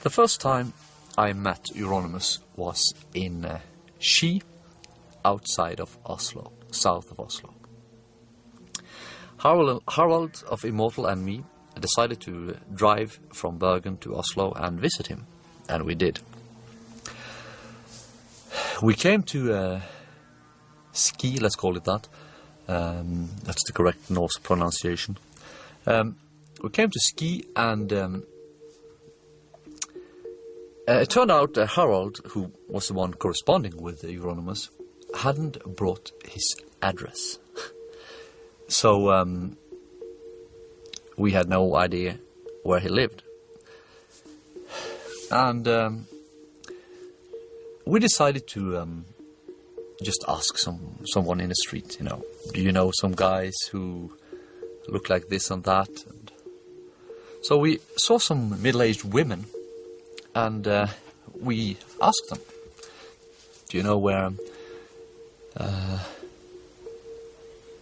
The first time I met Euronymous was in Ski, outside of Oslo, south of Oslo. Harald of Immortal and me decided to drive from Bergen to Oslo and visit him, and we did. We came to Ski, let's call it that. That's the correct Norse pronunciation. We came to Ski, and it turned out that Harald, who was the one corresponding with Euronymous, hadn't brought his address. So we had no idea where he lived. And we decided to just ask someone in the street, you know, do you know some guys who look like this and that? And so we saw some middle-aged women, and we asked them, do you know where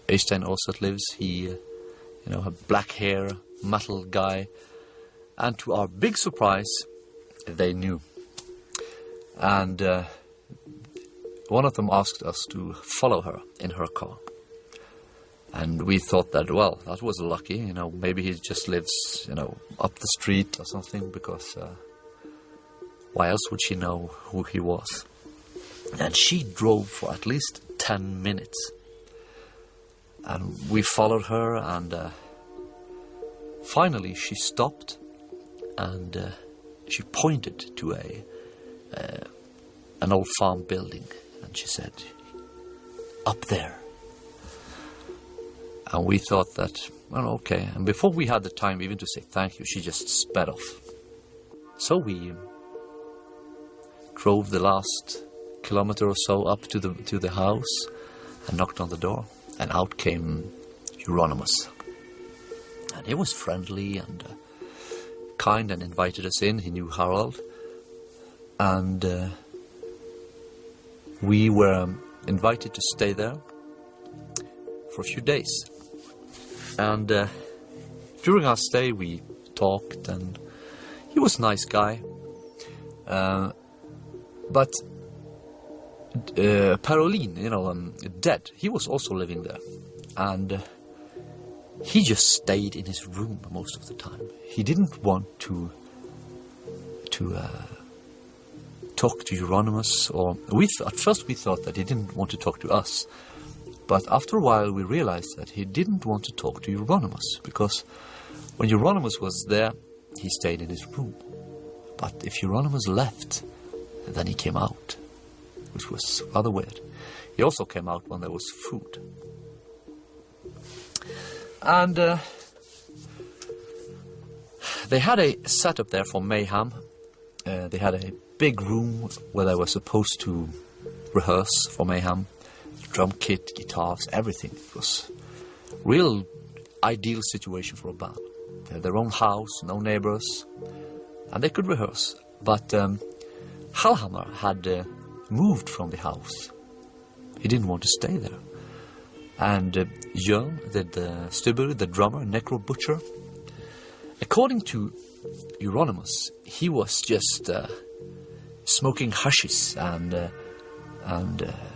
Oystein Aarseth lives? He, you know, had black hair, metal guy. And to our big surprise, they knew. And one of them asked us to follow her in her car. And we thought that, well, that was lucky, you know, maybe he just lives, you know, up the street or something, because why else would she know who he was? And she drove for at least 10 minutes. And we followed her, and finally she stopped, and she pointed to an old farm building, and she said, up there. And we thought that, well, okay. And before we had the time even to say thank you, she just sped off. So we drove the last kilometer or so up to the house and knocked on the door. And out came Euronymous. And he was friendly and kind and invited us in. He knew Harald. And we were invited to stay there for a few days. And during our stay we talked, and he was a nice guy. But Parolin, you know, Dead, he was also living there, and he just stayed in his room most of the time. He didn't want to talk to Euronymous, or at first we thought that he didn't want to talk to us, but after a while we realized that he didn't want to talk to Euronymous, because when Euronymous was there, he stayed in his room. But if Euronymous left, then he came out, which was rather weird. He also came out when there was food. And they had a setup there for mayhem. They had a big room where they were supposed to rehearse for mayhem. Drum kit, guitars, everything. It was a real ideal situation for a band. They had their own house, no neighbors, and they could rehearse. But Hallhammer had moved from the house. He didn't want to stay there. And Jörn, the Stubber, the drummer, necro butcher, according to Euronymous, he was just smoking hashish and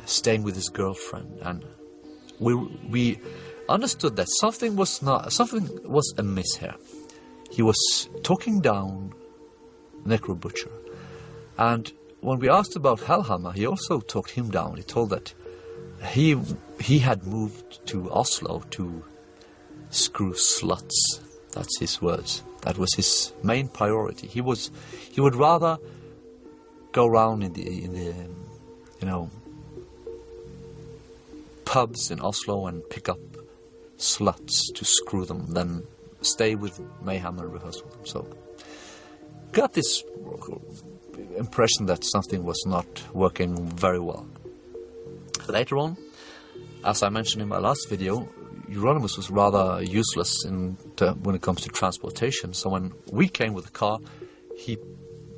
staying with his girlfriend. And we understood that something was amiss here. He was talking down necro butcher, and when we asked about Hellhammer, he also talked him down. He told that he had moved to Oslo to screw sluts. That's his words. That was his main priority. He would rather go around in the you know, pubs in Oslo and pick up sluts to screw them than stay with Mayhem and rehearse with them. So got this impression that something was not working very well. Later on, as I mentioned in my last video, Euronymous was rather useless when it comes to transportation. So when we came with the car, he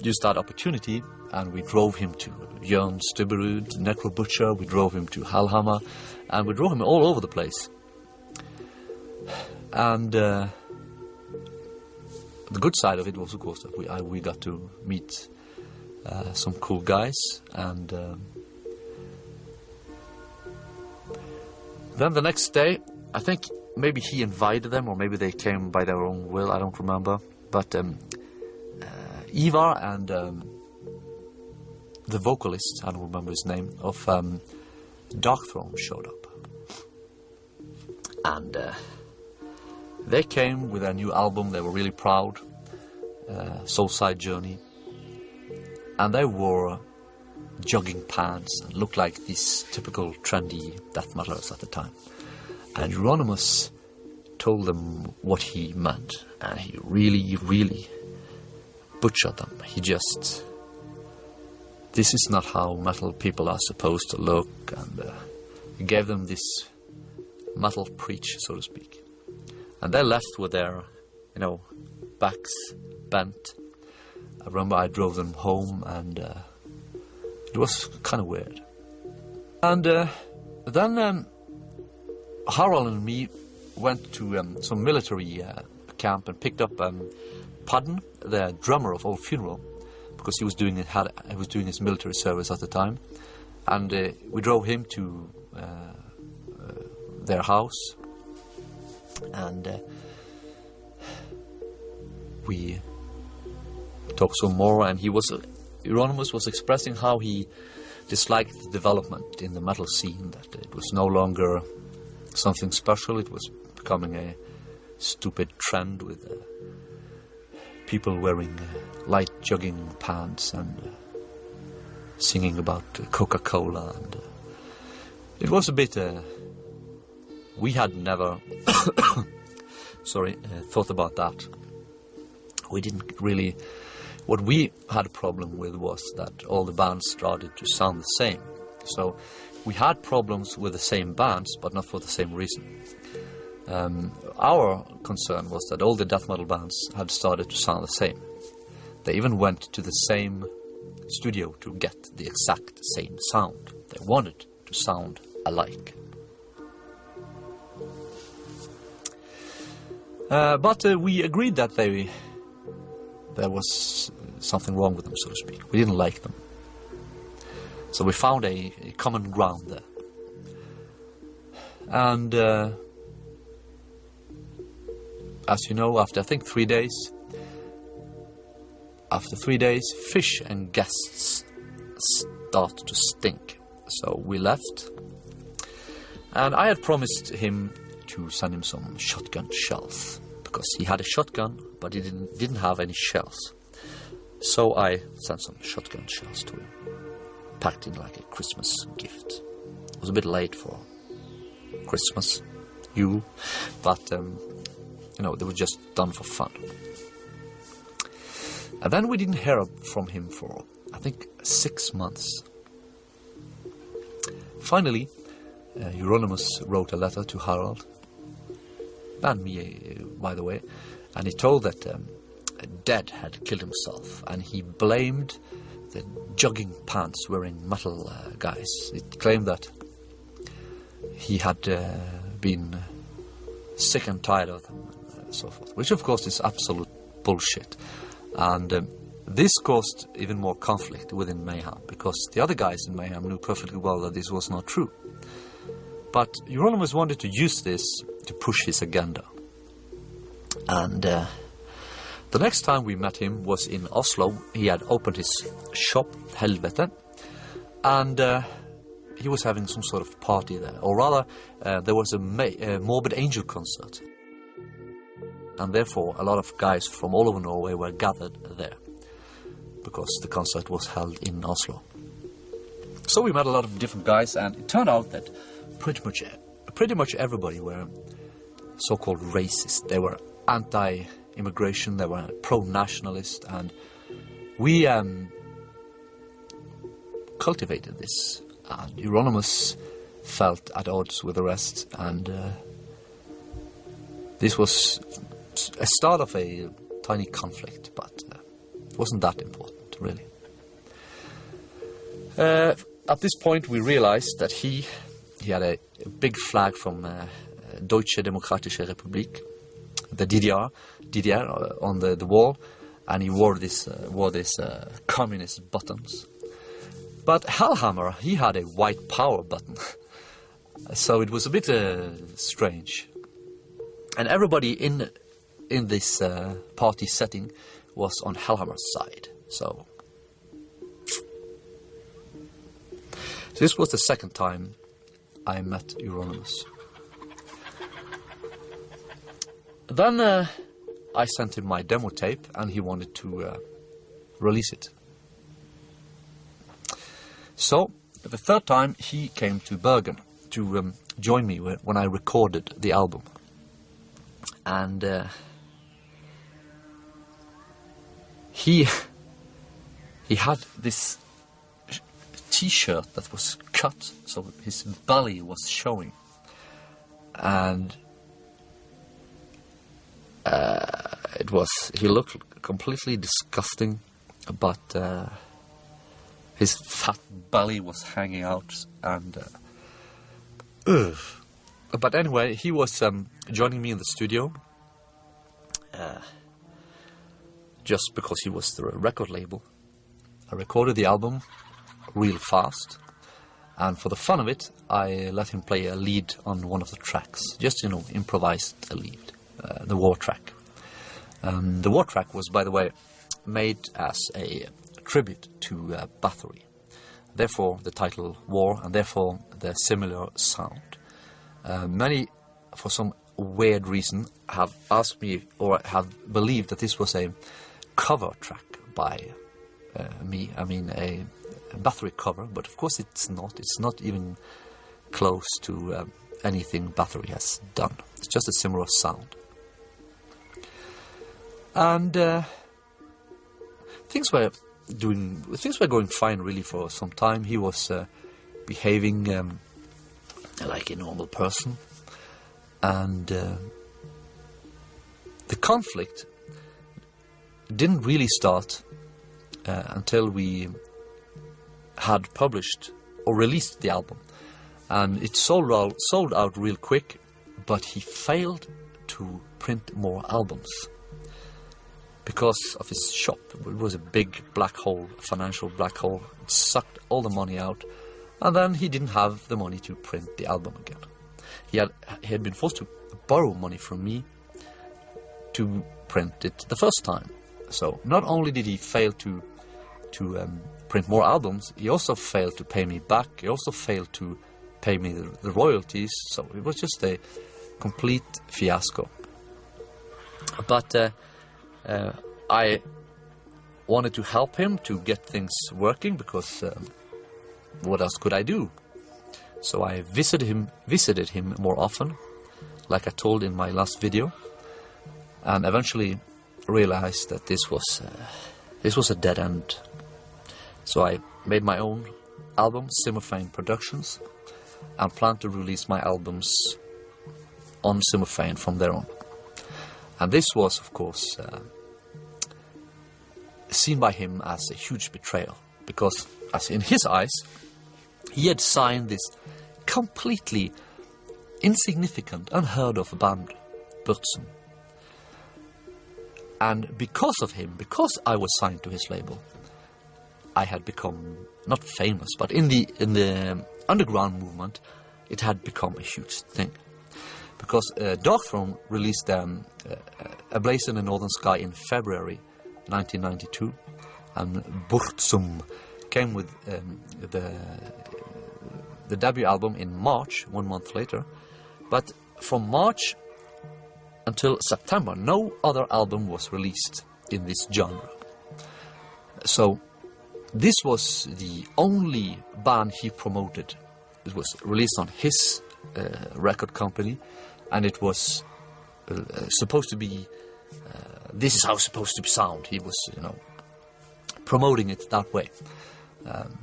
used that opportunity, and we drove him to Jörn Stubberud, Necro Butcher. We drove him to Hallhammer, and we drove him all over the place. And The good side of it was, of course, that we got to meet some cool guys, and then the next day, I think maybe he invited them, or maybe they came by their own will, I don't remember, but Ivar and the vocalist, I don't remember his name, of Dark Throne showed up. And they came with their new album. They were really proud, Soulside Journey, and they wore jogging pants and looked like these typical trendy death metalers at the time. And Euronymous told them what he meant, and he really, really butchered them. He just, this is not how metal people are supposed to look, and he gave them this metal preach, so to speak. And they left with their, backs bent. I remember I drove them home, and it was kind of weird. And then Harald and me went to some military camp and picked up Padden, the drummer of Old Funeral, because he was doing his military service at the time, and we drove him to their house, and we talked some more, and Euronymous was expressing how he disliked the development in the metal scene, that it was no longer something special, it was becoming a stupid trend with people wearing light jogging pants and singing about Coca-Cola, and it was a bit we had never thought about that. We didn't really. What we had a problem with was that all the bands started to sound the same. So we had problems with the same bands, but not for the same reason. Our concern was that all the death metal bands had started to sound the same. They even went to the same studio to get the exact same sound. They wanted to sound alike. But we agreed that there was something wrong with them, so to speak. We didn't like them. So we found a common ground there. And as you know, after 3 days, fish and guests start to stink. So we left. And I had promised him to send him some shotgun shells, because he had a shotgun, but he didn't have any shells. So I sent some shotgun shells to him, packed in like a Christmas gift. It was a bit late for Christmas, Yule, but they were just done for fun. And then we didn't hear from him for, I think, 6 months. Finally, Euronymous wrote a letter to Harald, and me, by the way, and he told that Dead had killed himself, and he blamed the jogging pants wearing metal guys. He claimed that he had been sick and tired of them, and so forth, which of course is absolute bullshit. And this caused even more conflict within Mayhem, because the other guys in Mayhem knew perfectly well that this was not true. But Euronymous wanted to use this to push his agenda. And the next time we met him was in Oslo. He had opened his shop, Helvete, and he was having some sort of party there. Or rather, there was a Morbid Angel concert. And therefore, a lot of guys from all over Norway were gathered there, because the concert was held in Oslo. So we met a lot of different guys, and it turned out that pretty much everybody were so-called racist. They were anti-immigration, they were pro-nationalist, and we cultivated this. And Euronymous felt at odds with the rest, and this was a start of a tiny conflict, but it wasn't that important, really. At this point, we realized that he had a big flag from Deutsche Demokratische Republik, the DDR on the wall, and he wore this communist buttons. But Hellhammer, he had a white power button, so it was a bit strange. And everybody in this party setting was on Hellhammer's side. So this was the second time I met Euronymous. Then I sent him my demo tape, and he wanted to release it. So the third time he came to Bergen to join me when I recorded the album. And he had this t-shirt that was cut, so his belly was showing, and he looked completely disgusting, but his fat belly was hanging out, and but anyway, he was joining me in the studio just because he was the record label. I recorded the album real fast, and for the fun of it, I let him play a lead on one of the tracks, just, improvised a lead, the war track. The war track was, by the way, made as a tribute to Bathory. Therefore, the title War, and therefore the similar sound. Many, for some weird reason, have asked me or have believed that this was a cover track by me. I mean, a Bathory cover, but of course it's not. It's not even close to anything Bathory has done. It's just a similar sound. And things were going fine really for some time. He was behaving like a normal person, and the conflict didn't really start until we had published or released the album, and it sold out real quick, but he failed to print more albums because of his shop. It was a big black hole, a financial black hole. It sucked all the money out, and then he didn't have the money to print the album again. He had been forced to borrow money from me to print it the first time. So not only did he fail to print more albums, he also failed to pay me back. He also failed to pay me the royalties. So it was just a complete fiasco. But I wanted to help him to get things working, because what else could I do? So I visited him more often, like I told in my last video, and eventually realized that this was a dead end. So I made my own album, Simmerfane Productions, and planned to release my albums on Simmerfane from there on. And this was, of course, seen by him as a huge betrayal, because, as in his eyes, he had signed this completely insignificant, unheard of band, Burzum. And because of him, because I was signed to his label, I had become not famous, but in the underground movement, it had become a huge thing. Because Darkthrone released A Blaze in the Northern Sky in February 1992, and Burzum came with the debut album in March, 1 month later. But from March until September, no other album was released in this genre. So this was the only band he promoted. It was released on his record company, and it was supposed to be, this is how it's supposed to sound. He was, promoting it that way.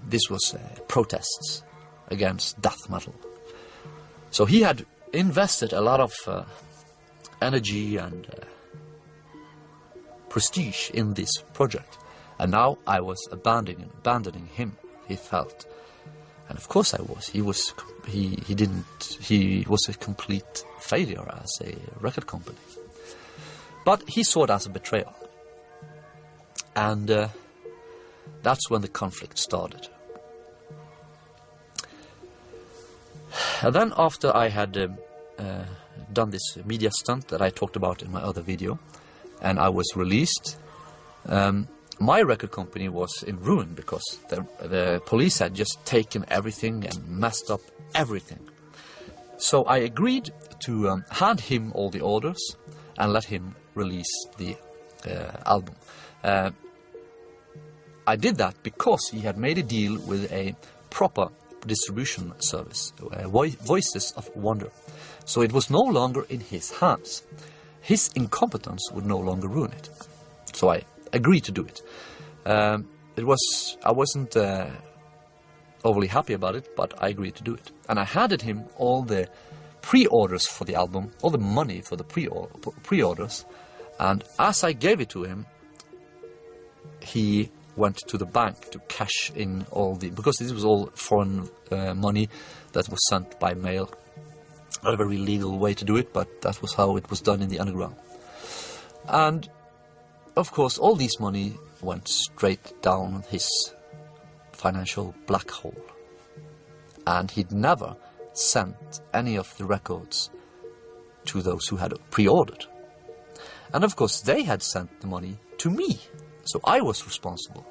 This was protests against death metal. So he had invested a lot of energy and prestige in this project, and now I was abandoning him, he felt. And of course I was. He was a complete failure as a record company. But he saw it as a betrayal. And that's when the conflict started. And then after I had done this media stunt that I talked about in my other video, and I was released, my record company was in ruin because the police had just taken everything and messed up everything. So I agreed to hand him all the orders and let him release the album. I did that because he had made a deal with a proper distribution service, Voices of Wonder. So it was no longer in his hands. His incompetence would no longer ruin it. So I agreed to do it. I wasn't overly happy about it, but I agreed to do it. And I handed him all the pre-orders for the album, all the money for the pre-orders. And as I gave it to him, he went to the bank to cash in all the... Because this was all foreign money that was sent by mail. Not a very legal way to do it, but that was how it was done in the underground. And, of course, all this money went straight down his financial black hole. And he'd never sent any of the records to those who had pre-ordered. And, of course, they had sent the money to me. So I was responsible.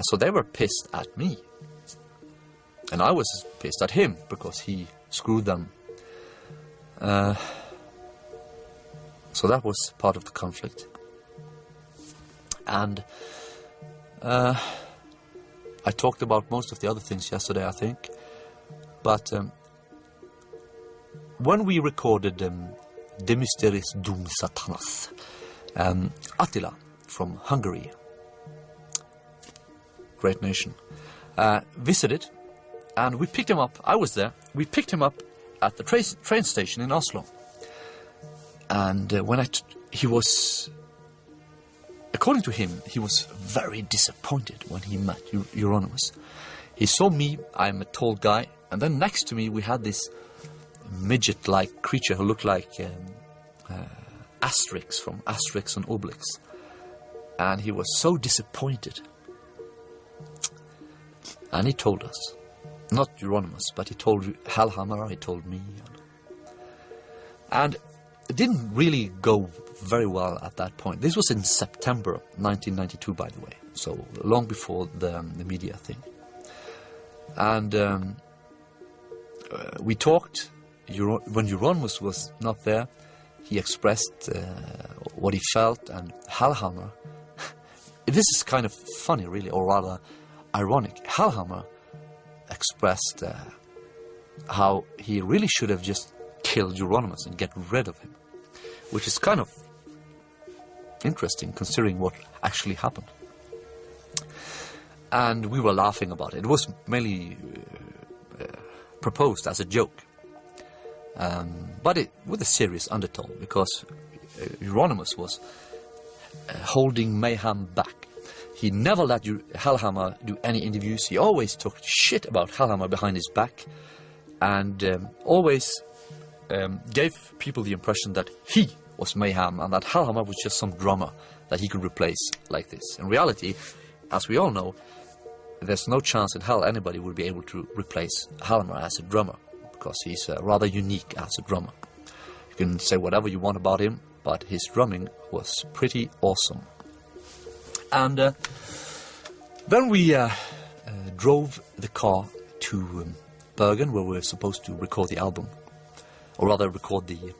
So they were pissed at me. And I was pissed at him because he screwed them. So that was part of the conflict. And I talked about most of the other things yesterday, I think. But when we recorded De Mysteris Dum Satanas, Attila from Hungary, great nation, visited, and we picked him up. I was there. We picked him up at the train station in Oslo. And he was, according to him, he was very disappointed when he met Euronymous. He saw me, I'm a tall guy, and then next to me we had this midget-like creature who looked like Asterix from Asterix and Obelix. And he was so disappointed. And he told us, not Euronymous, but he told Hellhammer, he told me. And it didn't really go very well at that point. This was in September 1992, by the way, so long before the media thing. And we talked. When Euronymous was not there, he expressed what he felt, and Hellhammer, this is kind of funny really, or rather ironic. Hellhammer expressed how he really should have just killed Euronymous and get rid of him, which is kind of interesting considering what actually happened. And we were laughing about it. It was mainly proposed as a joke, but with a serious undertone, because Euronymous was holding Mayhem back. He never let Hellhammer do any interviews. He always talked shit about Hellhammer behind his back, and always gave people the impression that he was Mayhem and that Hellhammer was just some drummer that he could replace like this. In reality, as we all know, there's no chance in hell anybody would be able to replace Hellhammer as a drummer, because he's rather unique as a drummer. You can say whatever you want about him, but his drumming was pretty awesome. And then we drove the car to Bergen, where we were supposed to record the album. Or rather, record the... Wait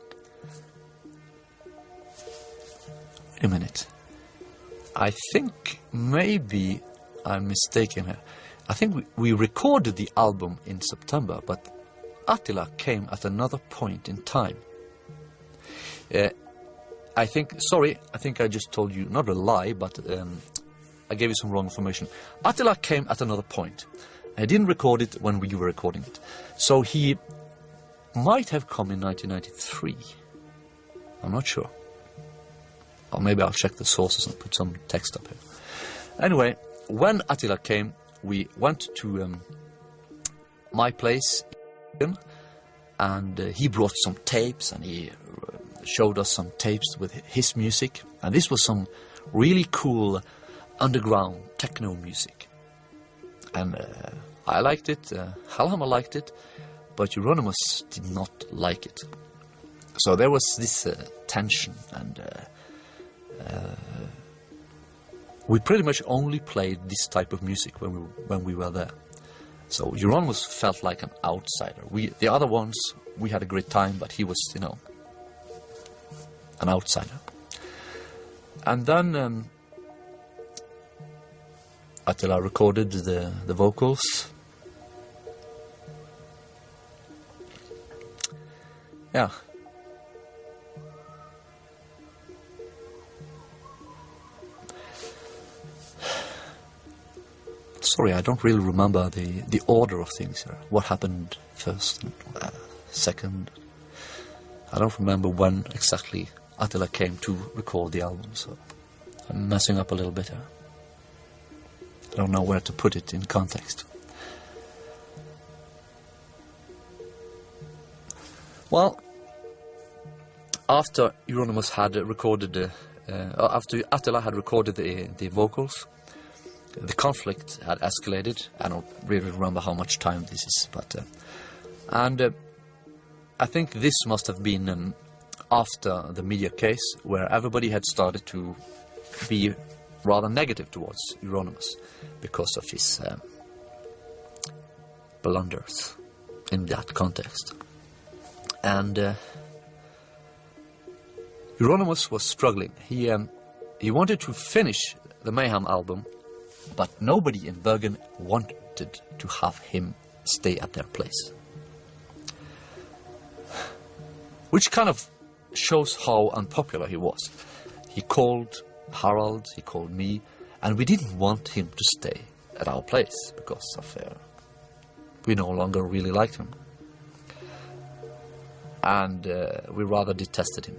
a minute. I think maybe I'm mistaken here. I think we recorded the album in September, but Attila came at another point in time. I think I just told you, not a lie, but I gave you some wrong information. Attila came at another point. I didn't record it when we were recording it. So he might have come in 1993. I'm not sure. Or maybe I'll check the sources and put some text up here. Anyway, when Attila came, we went to my place, and he brought some tapes, and he showed us some tapes with his music, and this was some really cool underground techno music. And I liked it, Hallhammer liked it, but Euronymous did not like it. So there was this tension, and we pretty much only played this type of music when we were there. So Euronymous felt like an outsider. The other ones, we had a great time, but he was, you know, an outsider. And then Attila recorded the vocals. Yeah. Sorry, I don't really remember the order of things here. What happened first and second. I don't remember when exactly Attila came to record the album, so I'm messing up a little bit here. I don't know where to put it in context. Well, after Euronymous had recorded after Attila had recorded the vocals, the conflict had escalated. I don't really remember how much time this is, but and I think this must have been after the media case, where everybody had started to be rather negative towards Euronymous because of his blunders in that context. And Euronymous was struggling. He wanted to finish the Mayhem album, but nobody in Bergen wanted to have him stay at their place. Which kind of shows how unpopular he was. He called Harald, he called me, and we didn't want him to stay at our place because of we no longer really liked him. And we rather detested him.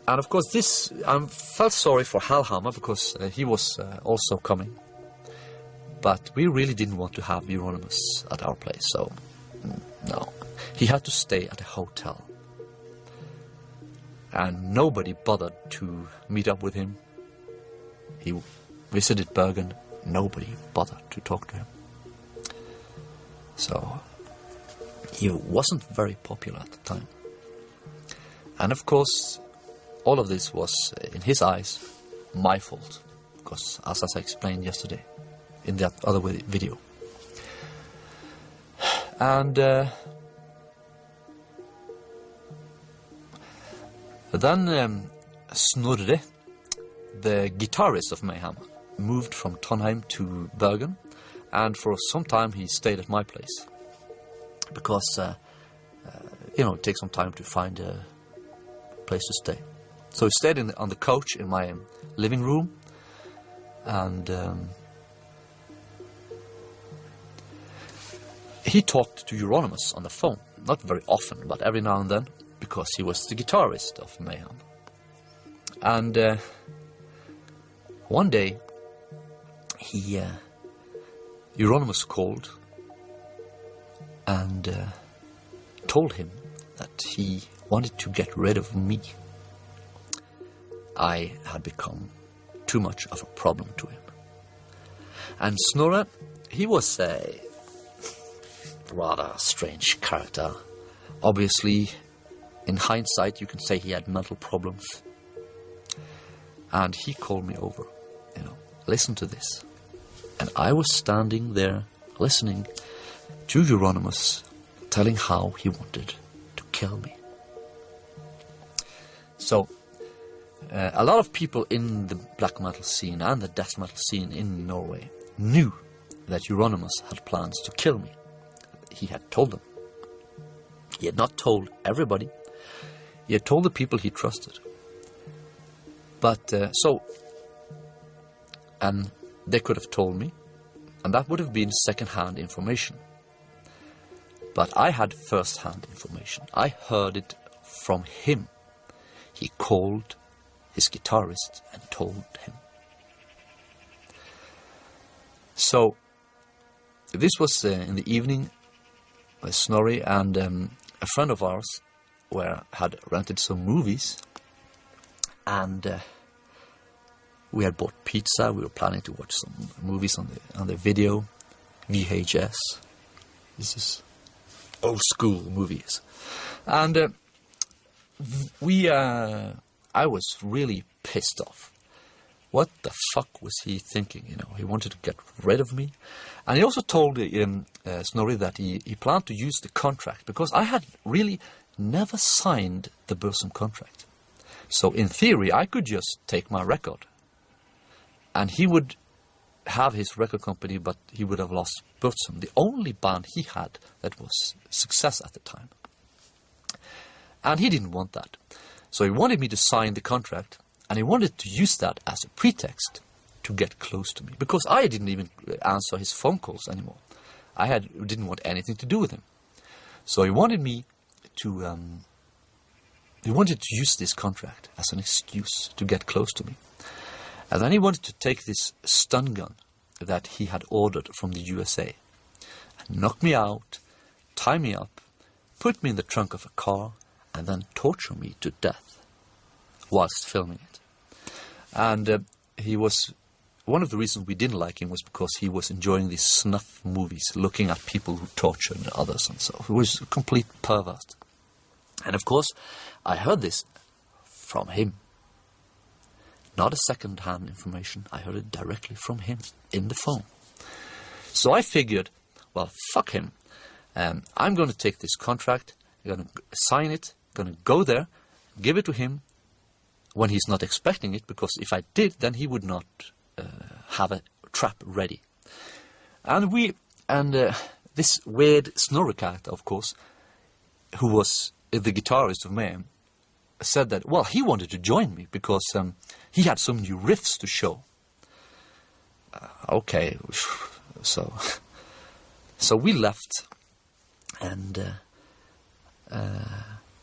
And of course this, I felt sorry for Hallhammer because he was also coming. But we really didn't want to have Euronymous at our place, so no. He had to stay at a hotel. And nobody bothered to meet up with him. He visited Bergen, nobody bothered to talk to him. So he wasn't very popular at the time. And of course, all of this was, in his eyes, my fault. Because, as I explained yesterday, in that other video. And then Snorre, the guitarist of Mayhem, moved from Trondheim to Bergen, and for some time he stayed at my place. Because, you know, it takes some time to find a place to stay. So he stayed on the couch in my living room, and he talked to Euronymous on the phone. Not very often, but every now and then, because he was the guitarist of Mayhem. And one day, Euronymous called and told him that he wanted to get rid of me. I had become too much of a problem to him. And Snorre, he was a rather strange character. Obviously, in hindsight, you can say he had mental problems. And he called me over, you know, listen to this. And I was standing there listening to Euronymous telling how he wanted to kill me. So, a lot of people in the black metal scene and the death metal scene in Norway knew that Euronymous had plans to kill me. He had told them. He had not told everybody. He had told the people he trusted. But, and they could have told me, and that would have been second-hand information. But I had first-hand information. I heard it from him. He called his guitarist and told him. So, this was in the evening. Snorri and a friend of ours had rented some movies, and we had bought pizza. We were planning to watch some movies on the video, VHS. This is old school movies, and I was really pissed off. What the fuck was he thinking? You know, he wanted to get rid of me. And he also told Snorri that he planned to use the contract, because I had really never signed the Bursum contract. So in theory, I could just take my record. And he would have his record company, but he would have lost Bursum, the only band he had that was success at the time. And he didn't want that. So he wanted me to sign the contract. And he wanted to use that as a pretext to get close to me, because I didn't even answer his phone calls anymore. I didn't want anything to do with him. So he wanted me to, he wanted to use this contract as an excuse to get close to me. And then he wanted to take this stun gun that he had ordered from the USA and knock me out, tie me up, put me in the trunk of a car, and then torture me to death whilst filming it. And he was, one of the reasons we didn't like him was because he was enjoying these snuff movies, looking at people who tortured others and so. He was a complete pervert. And of course, I heard this from him. Not a second-hand information. I heard it directly from him in the phone. So I figured, well, fuck him. I'm going to take this contract, I'm going to sign it, going to go there, give it to him, when he's not expecting it, because if I did, then he would not have a trap ready. And this weird Snorri character, of course, who was the guitarist of Mayhem, said that, well, he wanted to join me because he had some new riffs to show. Okay, so we left, and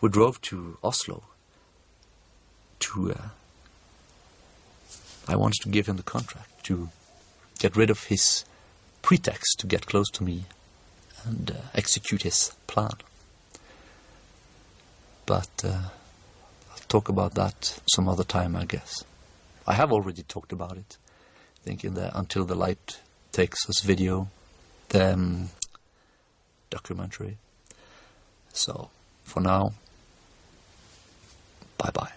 we drove to Oslo. I wanted to give him the contract to get rid of his pretext to get close to me and execute his plan. But I'll talk about that some other time, I guess. I have already talked about it, I think, in the Until the Light Takes Us video, the documentary. So, for now, bye-bye.